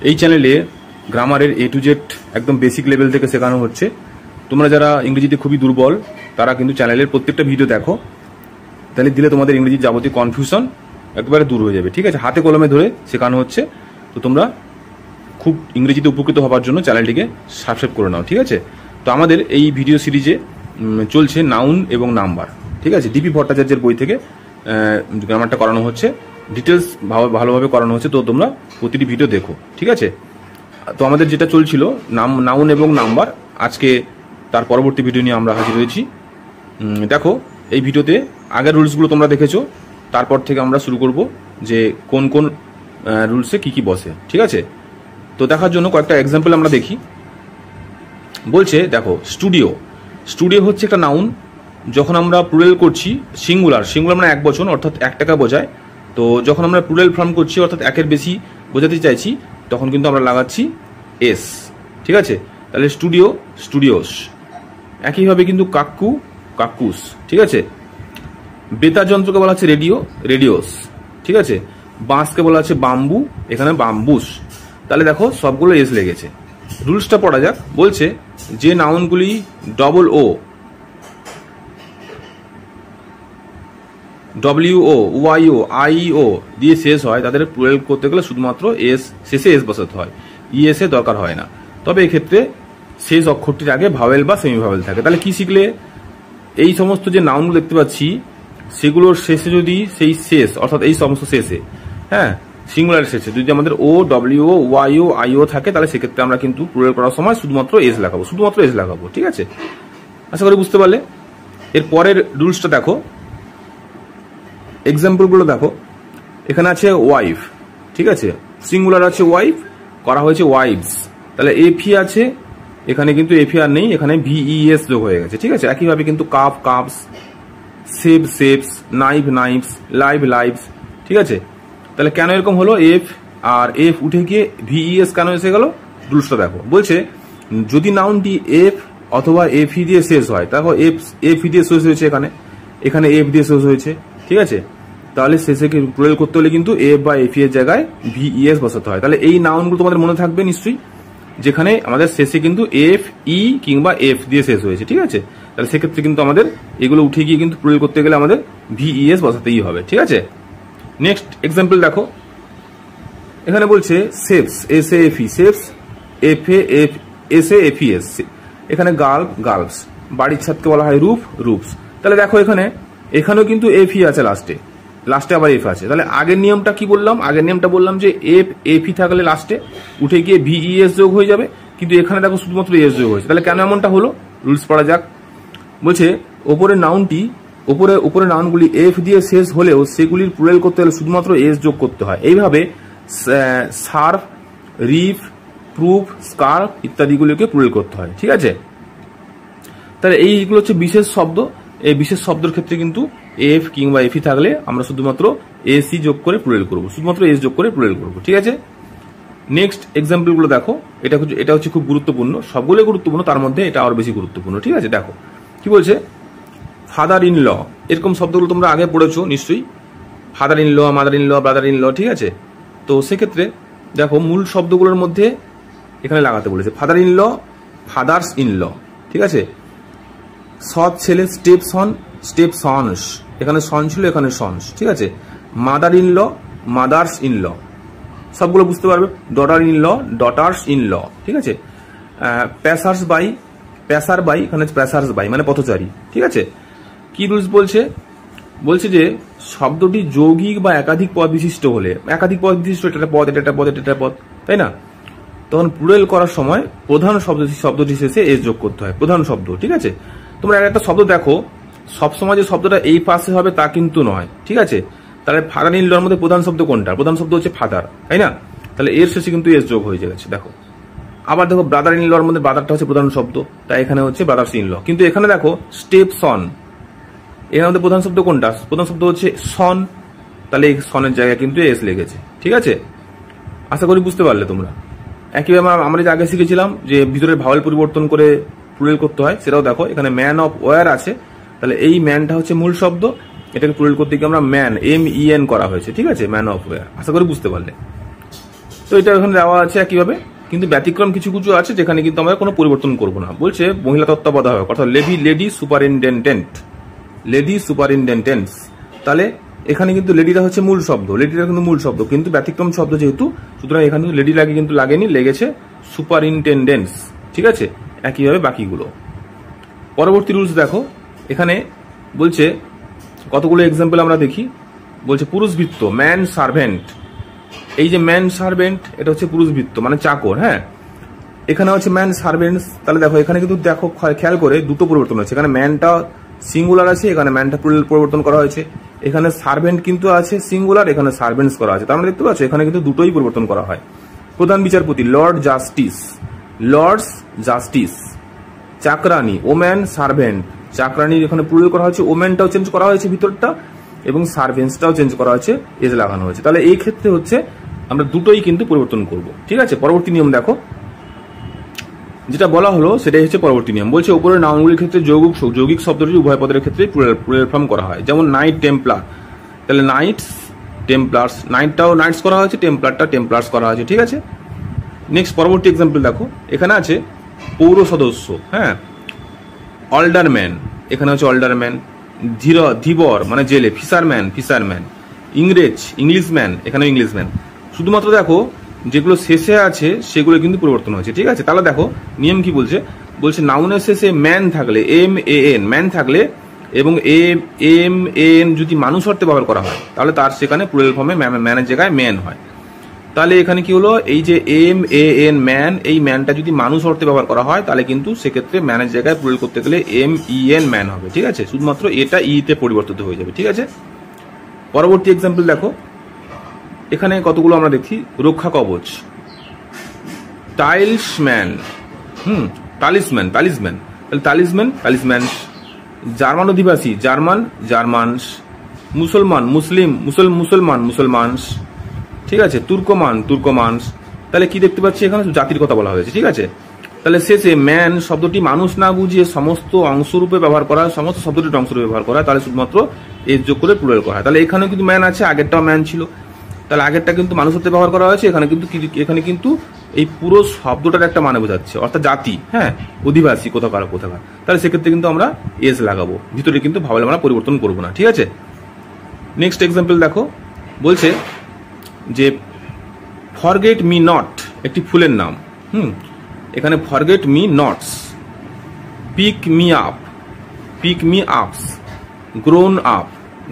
এই চ্যানেলে গ্রামারের A to Z একদম বেসিক লেভেল থেকে শেখানো হচ্ছে। তোমরা যারা ইংরেজিতে খুবই দুর্বল তারা কিন্তু চ্যানেলের প্রত্যেকটা ভিডিও দেখো, তাহলে দিলে তোমাদের ইংরেজির যাবতীয় কনফিউশন একবারে দূর হয়ে যাবে। ঠিক আছে, হাতে কলমে ধরে শেখানো হচ্ছে। তো তোমরা খুব ইংরেজিতে উপকৃত হওয়ার জন্য চ্যানেলটিকে সাবস্ক্রাইব করে নাও। ঠিক আছে, তো আমাদের এই ভিডিও সিরিজে চলছে নাউন এবং নাম্বার। ঠিক আছে, ডিপি ভট্টাচার্যের বই থেকে গ্রামারটা করানো হচ্ছে, ডিটেলস ভালোভাবে করানো হচ্ছে। তো তোমরা প্রতিটি ভিডিও দেখো। ঠিক আছে, তো আমাদের যেটা চলছিল নাউন এবং নাম্বার, আজকে তার পরবর্তী ভিডিও নিয়ে আমরা হাজির হয়েছি। দেখো এই ভিডিওতে আগের রুলসগুলো তোমরা দেখেছো, তারপর থেকে আমরা শুরু করব যে কোন কোন রুলসে কি কি বসে। ঠিক আছে, তো দেখার জন্য কয়েকটা এক্সাম্পল আমরা দেখি। বলছে দেখো, স্টুডিও হচ্ছে একটা নাউন। যখন আমরা প্লুরাল করছি, সিঙ্গুলার মানে এক বচন, অর্থাৎ 1 টাকা বোঝায়। তো যখন আমরা প্লুরাল ফর্ম করছি, অর্থাৎ একের বেশি বোঝাতে চাইছি, তখন কিন্তু আমরা লাগাচ্ছি এস। ঠিক আছে, তাহলে স্টুডিওস। একইভাবে কিন্তু কাকুস। ঠিক আছে, বেতার যন্ত্রকে বলা হচ্ছে রেডিওস। ঠিক আছে, বাঁশকে বলা হচ্ছে বাম্বু, এখানে বাম্বুস। তাহলে দেখো সবগুলো এস লেগেছে। রুলসটা পড়া যাক। বলছে যে নাউনগুলি WO YO IO দিয়ে শেষ হয়, তাদের প্লুরাল করতে গেলে শুধুমাত্র এস, শেষে এস বসাতে হয়, ইএস এর দরকার হয় না। তবে এক্ষেত্রে শেষ অক্ষরটির আগে ভাওয়েল বা সেমি ভাওয়েল থাকে। তাহলে কি শিখলে? এই সমস্ত যে নাউনগুলো দেখতে পাচ্ছি, সেগুলোর শেষে যদি সেই শেষ, অর্থাৎ এই সমস্ত শেষে, হ্যাঁ, সিঙ্গুলার শেষে যদি আমাদের OWO YO IO থাকে, তাহলে সেক্ষেত্রে আমরা কিন্তু প্লুরাল করার সময় শুধুমাত্র এস লাগাবো। ঠিক আছে, আশা করি বুঝতে পারলে। এর পরের রুলসটা দেখো, এক্সাম্পলগুলো দেখো। এখানে আছে ওয়াইফ। ঠিক আছে, সিঙ্গুলার আছে ওয়াইফ, করা হয়েছে ওয়াইভস। তাহলে এফি আছে, এখানে কিন্তু এফি আর নেই, এখানে VES যোগ হয়ে গেছে। ঠিক আছে, একইভাবে কিন্তু কাপস, সেভস, নাইভস, লাইভস। ঠিক আছে, তাহলে কেন এরকম হলো? এফ উঠে গিয়ে VES কেন এসে গেল? রুলসটা দেখো। বলছে যদি নাউনটি এফ অথবা এফি দিয়ে শেষ হয়, দেখো এফি দিয়ে শেষ হয়েছে, এখানে এফ দিয়ে শেষ হয়েছে। ঠিক আছে, তাহলে শেষে প্লুরাল করতে হলে কিন্তু এফ বা এফি এর জায়গায় VES বসাতে হয়। তাহলে এই নাউনগুলো তোমাদের মনে থাকবে নিশ্চয়ই, যেখানে আমাদের শেষে কিন্তু এফ, ই কিংবা এফ দিয়ে শেষ হয়েছে। ঠিক আছে, তাহলে সেক্ষেত্রে কিন্তু আমাদের এগুলো উঠে গিয়ে কিন্তু প্লুরাল করতে গেলে আমাদের VES বসাতেই হবে। ঠিক আছে, নেক্সট এক্সাম্পল দেখো। এখানে বলছে সেভস, সেভস, FAFES। এখানে গার্লস, বাড়ির ছাদকে বলা হয় রুফস। তাহলে দেখো এখানেও কিন্তু এফি আছে, লাস্টে আবার এফ আছে। তাহলে আগের নিয়মটা কি বললাম? আগের নিয়মটা বললাম যে এফি থাকলে লাস্টে উঠে গিয়ে VES যোগ হয়ে যাবে, কিন্তু এখানে দেখো শুধুমাত্র এস যোগ হয়েছে। তাহলে কেন এমনটা হলো? রুলস পড়া যাক। বলছে ওপরে নাউনগুলি এফ দিয়ে শেষ হলেও সেগুলির প্লুরাল করতে হলে শুধুমাত্র এস যোগ করতে হয়। এইভাবে সার্ফ, রিফ, প্রুফ, স্কার্ফ ইত্যাদিগুলিকে প্লুরাল করতে হয়। ঠিক আছে, তাহলে এইগুলো হচ্ছে বিশেষ শব্দ। এই বিশেষ শব্দের ক্ষেত্রে কিন্তু এফ কিংবা এফি থাকলে আমরা শুধুমাত্র এসি যোগ করে প্লুরাল করবো, শুধুমাত্র এস যোগ করে প্লুরাল করবো। ঠিক আছে, নেক্সট এক্সাম্পলগুলো দেখো। এটা হচ্ছে খুব গুরুত্বপূর্ণ, সবগুলো গুরুত্বপূর্ণ, তার মধ্যে এটা আরো বেশি গুরুত্বপূর্ণ। ঠিক আছে, দেখো কি বলছে। ফাদার ইন ল, এরকম শব্দগুলো তোমরা আগে পড়েছো নিশ্চয়ই, father in law, mother in law, brother in law. ঠিক আছে, তো সেক্ষেত্রে দেখো মূল শব্দগুলোর মধ্যে এখানে লাগাতে বলেছে father in law, fathers in law. ঠিক আছে, সৎ ছেলে, স্টেপসন্স, এখানে সন ছিল, এখানে সন্স। ঠিক আছে, mother in law, mothers in law, সবগুলো বুঝতে পারবে। Daughter in law, daughters in law. ঠিক আছে, প্যাসার বাই, এখানে প্যাসার্স বাই মানে পথচারী। ঠিক আছে, কি রুলস বলছে যে শব্দটি যৌগিক বা একাধিক পদ বিশিষ্ট হলে, এটা একটা পদ, তাই না? তখন প্লুরাল করার সময় প্রধান শব্দটি শেষে এস যোগ করতে হয়, প্রধান শব্দ। ঠিক আছে, তোমরা একটা শব্দ দেখো, সবসময় যে শব্দটা এই পাশে হবে তা কিন্তু নয়। ঠিক আছে, তাহলে ফাদার ইন লর মধ্যে প্রধান শব্দ কোনটা? প্রধান শব্দ হচ্ছে ফাদার, তাই না? তাহলে এর শেষে কিন্তু এস যোগ হয়ে যাচ্ছে। দেখো আবার দেখো, ব্রাদার ইন লর মধ্যে ব্রাদারটা হচ্ছে প্রধান শব্দ, তাই এখানে হচ্ছে ব্রাদার্স ইন ল। কিন্তু এখানে দেখো স্টেপসন, এর মধ্যে প্রধান শব্দ কোনটা? প্রধান শব্দ হচ্ছে সন, তাহলে এই সনের জায়গায় কিন্তু এস লেগেছে। ঠিক আছে, আশা করি বুঝতে পারলে তোমরা। একইভাবে আমরা যে আগে শিখেছিলাম যে ভিতরের ভাওয়েল পরিবর্তন করে প্লুরাল করতে হয়, সেটাও দেখো। এখানে ম্যান অফ ওয়্যার আছে, তাহলে এই ম্যানটা হচ্ছে মূল শব্দ, এটাকে প্লুরাল করতে গিয়ে আমরা ম্যান, MEN করা হয়েছে। ঠিক আছে, ম্যান অফ ওয়্যার। আশা করি বুঝতে পারলে। তো এটা এখানে দেওয়া আছে একইভাবে, কিন্তু ব্যতিক্রম কিছু কিছু আছে যেখানে কিন্তু আমরা কোনো পরিবর্তন করব না। বলছে মহিলা তত্ত্বাবধায়ক অর্থাৎ লেডি সুপারিনটেন্ডেন্ট, লেডি সুপারিনটেন্ডেন্টস। তাহলে এখানে কিন্তু লেডিটা হচ্ছে মূল শব্দ, লেডিটা কিন্তু মূল শব্দ, কিন্তু ব্যতিক্রম শব্দ যেহেতু, সুতরাং এখানে লেডি লাগে কিন্তু লাগেনি, লেগেছে সুপারিনটেন্ডেন্টস। ঠিক আছে, একইভাবে বাকিগুলো। পরবর্তী রুলস দেখো, এখানে বলছে কতগুলো এক্সাম্পল আমরা দেখি। বলছে পুরুষবৃত্ত, ম্যান সার্ভেন্ট। এই যে ম্যান সার্ভেন্ট, এটা হচ্ছে পুরুষবৃত্ত মানে চাকর। হ্যাঁ, এখানে হচ্ছে ম্যান সার্ভেন্টস। তাহলে দেখো এখানে কিন্তু দেখো খেয়াল করে দুটো পরিবর্তন হয়েছে, এখানে ম্যানটা সিঙ্গুলার আছে, এখানে ম্যানটা প্লুরাল পরিবর্তন করা হয়েছে। এখানে সার্ভেন্ট কিন্তু আছে সিঙ্গুলার, এখানে সার্ভেন্টস করা আছে। তার মানে দেখতে পাচ্ছ এখানে কিন্তু দুটোই পরিবর্তন করা হয়। প্রধান বিচারপতি লর্ড জাস্টিস, লর্ডস জাস্টিস। চাকরানি, ওম্যান সার্ভেন্ট, চাকরানি এখানে প্লুরাল করা হয়েছে, ওম্যানটাও চেঞ্জ করা হয়েছে ভিতরটা, এবং সার্ভেন্টসটাও চেঞ্জ করা হয়েছে, এজ লাগানো হয়েছে। তাহলে এই ক্ষেত্রে হচ্ছে আমরা দুটোই কিন্তু পরিবর্তন করব। ঠিক আছে, পরবর্তী নিয়ম দেখো, যেটা বলা হলো সেটাই হচ্ছে পরবর্তী নিয়ম। বলছে উপরের নাউনগুলির ক্ষেত্রে যৌগিক শব্দটি উভয় পদের ক্ষেত্রে প্লুরাল ফর্ম করা হয়। যেমন নাইট টেম্পলার, তাহলে নাইটস টেম্পলার্স, নাইটটাও নাইটস করা হয়েছে, টেম্পলারটা টেম্পলার্স করা হয়েছে। ঠিক আছে, নেক্সট পরবর্তী এক্সাম্পল দেখো, এখানে আছে পৌর সদস্য। হ্যাঁ, অল্ডারম্যান, এখানে হচ্ছে অল্ডারম্যান। ধীবর মানে জেলে, ফিশারম্যান, ফিশারম্যান। ইংরেজ, ইংলিশম্যান, এখানে ইংলিশম্যান। শুধুমাত্র দেখো যেগুলো শেষে আছে সেগুলো কিন্তু পরিবর্তন হয়েছে। ঠিক আছে, তাহলে দেখো নিয়ম কি বলছে। বলছে নাউনের শেষে ম্যান থাকলে, MAN, ম্যান থাকলে এবং MAN যদি মানুষ অর্থে ব্যবহার করা হয় তাহলে তার সেখানে প্লুরাল ফর্মে ম্যানের জায়গায় ম্যান হয়। তাহলে এখানে কি হলো, এই যে MAN ম্যান, এই ম্যানটা যদি মানুষ অর্থে ব্যবহার করা হয় তাহলে কিন্তু সেক্ষেত্রে ম্যানের জায়গায় প্লুরাল করতে গেলে MEN ম্যান হবে। ঠিক আছে, শুধুমাত্র এটা তে পরিবর্তিত হয়ে যাবে। ঠিক আছে, পরবর্তী এক্সাম্পল দেখো, এখানে কতগুলো আমরা দেখি। রক্ষা কবচ, টাইলসম্যান, টালিসম্যান, টালিসম্যান, তাহলে টালিসম্যান, টালিসম্যান। জার্মান অধিবাসী, জার্মান, জার্মানস। মুসলমান, মুসলিম, মুসলমান, মুসলমানস। ঠিক আছে, তুর্কমান, তুর্কমানস। তাহলে কি দেখতে পাচ্ছি, এখানে জাতির কথা বলা হয়েছে। ঠিক আছে, তাহলে শেষে ম্যান শব্দটি মানুষ না বুঝিয়ে সমস্ত অংশরূপে ব্যবহার করা, সমস্ত শব্দটির অংশরূপে ব্যবহার করা, তাহলে শুধুমাত্র এজ যোগ করে প্লুরাল করা হয়। তাহলে এখানেও কিন্তু ম্যান আছে, আগেরটাও ম্যান ছিল, তাহলে আগেরটা কিন্তু মানুষ অর্থে ব্যবহার করা হয়েছে, এখানে কিন্তু এই পুরো শব্দটার একটা মানে বোঝাচ্ছে, অর্থাৎ জাতি। হ্যাঁ, অধিবাসী, কোথাকার কোথাকার। তাহলে সেক্ষেত্রে কিন্তু আমরা এজ লাগাবো, ভিতরে কিন্তু ভাবলে আমরা পরিবর্তন করবো না। ঠিক আছে, নেক্সট এক্সাম্পল দেখো, বলছে যে ফরগেট মি নট একটি ফুলের নাম। এখানে forget me nots, pick me up, pick me ups, grown up,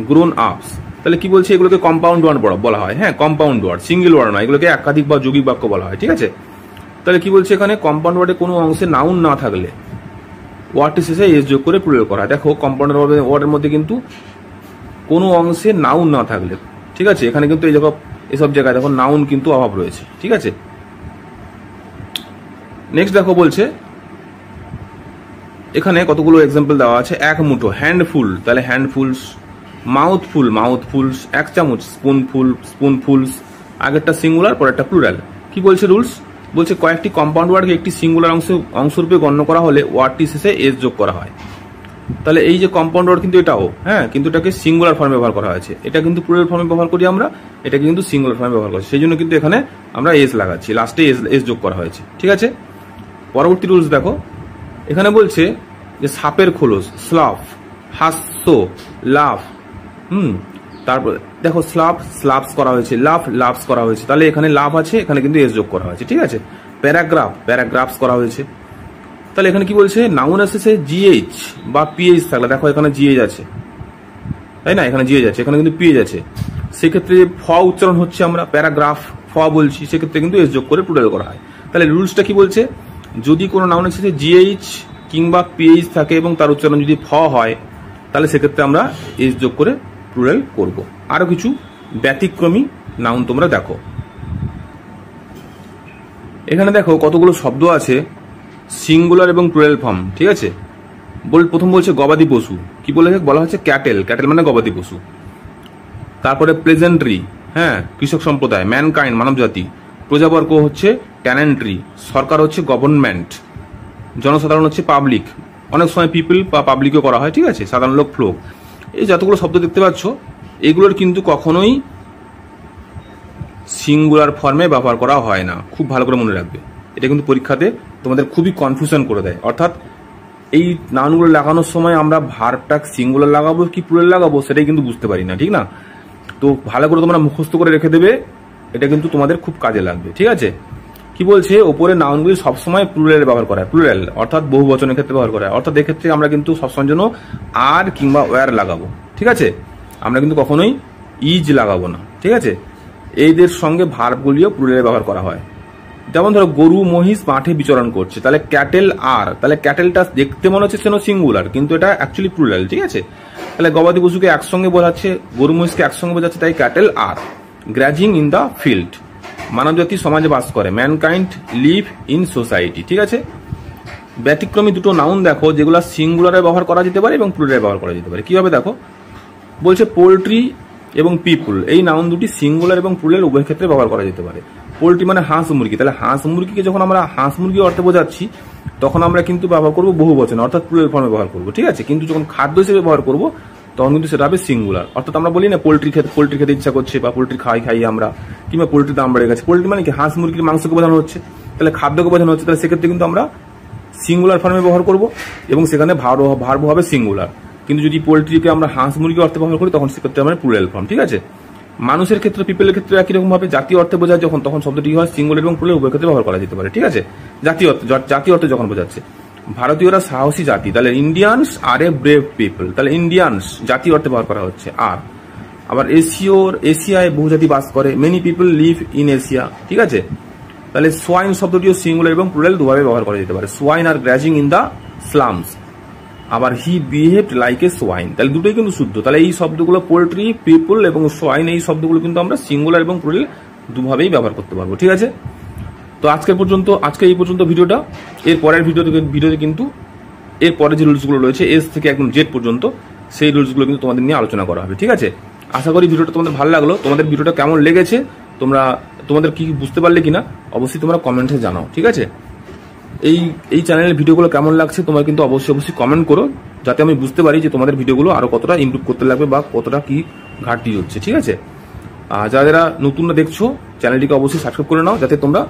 grown ups. তাহলে কি বলছে, এগুলোকে কম্পাউন্ড ওয়ার্ড বলা হয়। হ্যাঁ, কম্পাউন্ড ওয়ার্ড, সিঙ্গেল ওয়ার্ড নয়, এগুলোকে একাধিক বা যৌগিক বাক্য বলা হয়। ঠিক আছে, তাহলে কি বলছে, এখানে কম্পাউন্ড ওয়ার্ডে কোনো অংশে নাউন না থাকলে ওয়ার্ডটি শেষে এস যোগ করে প্লুরাল করা হয়। দেখো কম্পাউন্ড ওয়ার্ডের মধ্যে কিন্তু কোনো অংশে নাউন না থাকলে, ঠিক আছে, এখানে কিন্তু এই জায়গা এসব জায়গায় দেখো নাউন কিন্তু অভাব রয়েছে। ঠিক আছে, নেক্সট দেখো বলছে এখানে কতগুলো এক্সাম্পল দেওয়া আছে। এক মুঠো, হ্যান্ডফুল, তাহলে হ্যান্ডফুলস। মাউথফুল, মাউথফুলস। এক চামচ, স্পুনফুল, স্পুনফুলস। আগেরটা সিঙ্গুলার, পরেরটা প্লুরাল। কি বলছে রুলস, বলছে কয়েকটি কম্পাউন্ড ওয়ার্ডকে একটি সিঙ্গুলার অংশরূপে গণ্য করা হলে ওয়ার্ডটি শেষে এস যোগ করা হয়। তাহলে এই যে কম্পাউন্ড ওয়ার্ড কিন্তু এটাও, হ্যাঁ, কিন্তু এটাকে সিঙ্গুলার ফর্মে ব্যবহার করা হয়েছে, এটা কিন্তু প্লুরাল ফর্মে ব্যবহার করি আমরা, এটাকে কিন্তু সিঙ্গুলার ফর্মে ব্যবহার করছি, সেই জন্য কিন্তু এখানে আমরা এস লাগাচ্ছি, লাস্টে এস যোগ করা হয়েছে। ঠিক আছে, পরবর্তী রুলস দেখো, এখানে বলছে যে সাপের খোলস, স্লাফ, হাস্য, লাফ। তারপর দেখো স্লাফ, স্লাফস করা হয়েছে, লাফ, লাফস করা হয়েছে, তাহলে এখানে লাফ আছে, এখানে কিন্তু এস যোগ করা হয়েছে। ঠিক আছে, প্যারাগ্রাফ, প্যারাগ্রাফস করা হয়েছে। তাহলে এখানে কি বলছে, নাউনের শেষে GH বা PH থাকলে, দেখো এখানে GH আছে, তাই না, এখানে GH আছে, এখানে কিন্তু PH আছে, সেক্ষেত্রে ফ উচ্চারণ হচ্ছে, আমরা প্যারাগ্রাফ ফ বলছি, সেক্ষেত্রে কিন্তু এস যোগ করে প্লুরাল করা হয়। তাহলে রুলসটা কি বলছে, যদি কোনো নাউনের শেষে GH কিংবা PH থাকে এবং তার উচ্চারণ যদি ফ হয় তাহলে সেক্ষেত্রে আমরা এস যোগ করে প্লুরাল করব। আরো কিছু ব্যতিক্রমী নাউন তোমরা দেখো, এখানে দেখো কতগুলো শব্দ আছে সিঙ্গুলার এবং প্লুরাল ফর্ম। ঠিক আছে, প্রথম বলছে গবাদি পশু, কি বলা হচ্ছে ক্যাটেল, ক্যাটেল মানে গবাদি পশু। তারপরে প্লেজেন্ট্রি, হ্যাঁ, কৃষক সম্প্রদায়, ম্যানকাইন্ড মানব জাতি, প্রজাবর্গ হচ্ছে ট্যানেন্ট্রি, সরকার হচ্ছে গভর্নমেন্ট, জনসাধারণ হচ্ছে পাবলিক, অনেক সময় পিপল বা পাবলিকও করা হয়। ঠিক আছে, সাধারণ লোক, ফ্লোক। এই যতগুলো শব্দ দেখতে পাচ্ছ এগুলোর কিন্তু কখনোই সিঙ্গুলার ফর্মে ব্যবহার করা হয় না। খুব ভালো করে মনে রাখবে, এটা কিন্তু পরীক্ষাতে তোমাদের খুবই কনফিউশন করে দেয়। অর্থাৎ এই নাউনগুলো লাগানোর সময় আমরা ভার্বটা সিঙ্গুলার লাগাবো কি প্লুরাল লাগাবো সেটাই কিন্তু বুঝতে পারি না, ঠিক না? তো ভালো করে তোমরা মুখস্থ করে রেখে দেবে, এটা কিন্তু তোমাদের খুব কাজে লাগবে, ঠিক আছে? কি বলছে, ওপরে নাউনগুলি সবসময় প্লুরালে ব্যবহার করা হয়, প্লুরাল অর্থাৎ বহু বচনের ক্ষেত্রে ব্যবহার করা হয়। অর্থাৎ এক্ষেত্রে আমরা কিন্তু সবসময় জন্য আর কিংবা ওয়ার লাগাবো, ঠিক আছে? আমরা কিন্তু কখনোই ইজ লাগাবো না, ঠিক আছে? এইদের সঙ্গে ভার্বগুলিও প্লুরালে ব্যবহার করা হয়। যেমন ধরো গরু মহিষ মাঠে বিচরণ করছে, তাহলে ক্যাটেল আর, তাহলে ক্যাটেলটা দেখতে মনে হচ্ছে সেন সিঙ্গুলার কিন্তু এটা অ্যাকচুয়ালি প্লুরাল, ঠিক আছে? তাহলে গবাদি পশুকে একসঙ্গে বোঝাচ্ছে, গরু মহিষকে একসঙ্গে বোঝাচ্ছে, তাই ক্যাটেল আর। গ্র্যাজিং ইন দ্য ফিল্ড, মানবজাতি সমাজে বাস করে, ম্যানকাইন্ড লিভ ইন সোসাইটি, ঠিক আছে? ব্যতিক্রমী দুটো নাউন দেখো যেগুলো সিঙ্গুলারে ব্যবহার করা যেতে পারে এবং প্লুরালে ব্যবহার করা যেতে পারে। কিভাবে দেখো, বলছে পোল্ট্রি এবং পিপুল, এই নাউন দুটি সিঙ্গুলার এবং প্লুরাল উভয় ক্ষেত্রে ব্যবহার করা যেতে পারে। পোল্ট্রি মানে হাঁস মুরগি, তাহলে হাঁস মুরগিকে যখন আমরা হাঁস মুরগি অর্থে বোঝাচ্ছি তখন আমরা কিন্তু ব্যবহার করবো বহু বচনে অর্থাৎ প্লুরাল ফর্মে ব্যবহার করবো, ঠিক আছে? কিন্তু যখন খাদ্য হিসেবে ব্যবহার করবো তখন কিন্তু সেটা হবে সিঙ্গুলার। অর্থাৎ আমরা বলি না পোল্ট্রি খেতে ইচ্ছা করছে বা পোল্ট্রি খাই আমরা, কিংবা পোল্ট্রির দাম বেড়ে গেছে। পোল্ট্রি মানে কি, হাঁস মুরগির মাংসকে বোঝানো হচ্ছে, তাহলে খাদ্যকে বোঝানো হচ্ছে, তাহলে সেক্ষেত্রে কিন্তু আমরা সিঙ্গুলার ফর্মে ব্যবহার করবো এবং সেখানে ভার্ব হবে সিঙ্গুলার। কিন্তু যদি পোল্ট্রিকে আমরা হাঁস মুরগি অর্থে ব্যবহার করি তখন সেক্ষেত্রে আমরা প্লুরাল ফর্ম, ঠিক আছে? মানুষের ক্ষেত্রে, পিপলের ক্ষেত্রে একই রকম ভাবে জাতীয় অর্থে বোঝায় যখন, তখন শব্দটি হয় সিঙ্গুলার এবং প্লুরাল উভয় ক্ষেত্রে ব্যবহার করা যেতে পারে, ঠিক আছে? জাতীয় অর্থে যখন বোঝাচ্ছে, ভারতীয়রা সাহসী জাতি, তাহলে Indians are a brave people, তাহলে ইন্ডিয়ানস জাতীয় অর্থে ব্যবহার করা হচ্ছে আর। আবার এশিয়ায় বহুজাতি বাস করে, many people live in Asia, ঠিক আছে? তাহলে সোয়াইন শব্দটিও সিঙ্গুলার এবং প্লুরাল দুভাবে ব্যবহার করা যেতে পারে, swine R grazing in the slums. আবার হি বিহেভড লাইক এ সোয়াইন, তাহলে দুটোই কিন্তু শুদ্ধ। তাহলে এই শব্দগুলো পোল্ট্রি, পিপল এবং সোয়াইন, এই শব্দগুলো কিন্তু আমরা সিঙ্গুলার এবং প্লুরাল দুভাবেই ব্যবহার করতে পারবো, ঠিক আছে? তো আজকে এই পর্যন্ত ভিডিওটা। এর পরের ভিডিওতে কিন্তু এর পরে যে রুলসগুলো রয়েছে এস থেকে একদম জেড পর্যন্ত, সেই রুলসগুলো কিন্তু তোমাদের নিয়ে আলোচনা করা হবে, ঠিক আছে? আশা করি ভিডিওটা তোমাদের ভালো লাগলো। তোমাদের ভিডিওটা কেমন লেগেছে, তোমাদের কি বুঝতে পারলে কিনা অবশ্যই তোমরা কমেন্টে জানাও, ঠিক আছে? এই চ্যানেলের ভিডিওগুলো কেমন লাগছে তোমরা কিন্তু অবশ্যই কমেন্ট করো, যাতে আমি বুঝতে পারি যে তোমাদের ভিডিওগুলো আরো কতটা ইমপ্রুভ করতে লাগবে বা কতটা কি ঘাটতি হচ্ছে, ঠিক আছে? আর যারা নতুন দেখছো চ্যানেলটিকে অবশ্যই সাবস্ক্রাইব করে নাও, যাতে তোমরা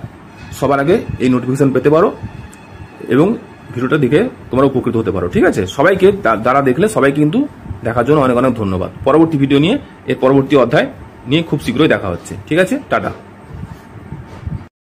সবার আগে এই নোটিফিকেশন পেতে পারো এবং ভিডিওটা দেখে তোমরা উপকৃত হতে পারো, ঠিক আছে? সবাইকে যারা দেখলে সবাইকে কিন্তু দেখার জন্য অনেক অনেক ধন্যবাদ। পরবর্তী ভিডিও নিয়ে, এর পরবর্তী অধ্যায় নিয়ে খুব শীঘ্রই দেখা হচ্ছে, ঠিক আছে? টাটা।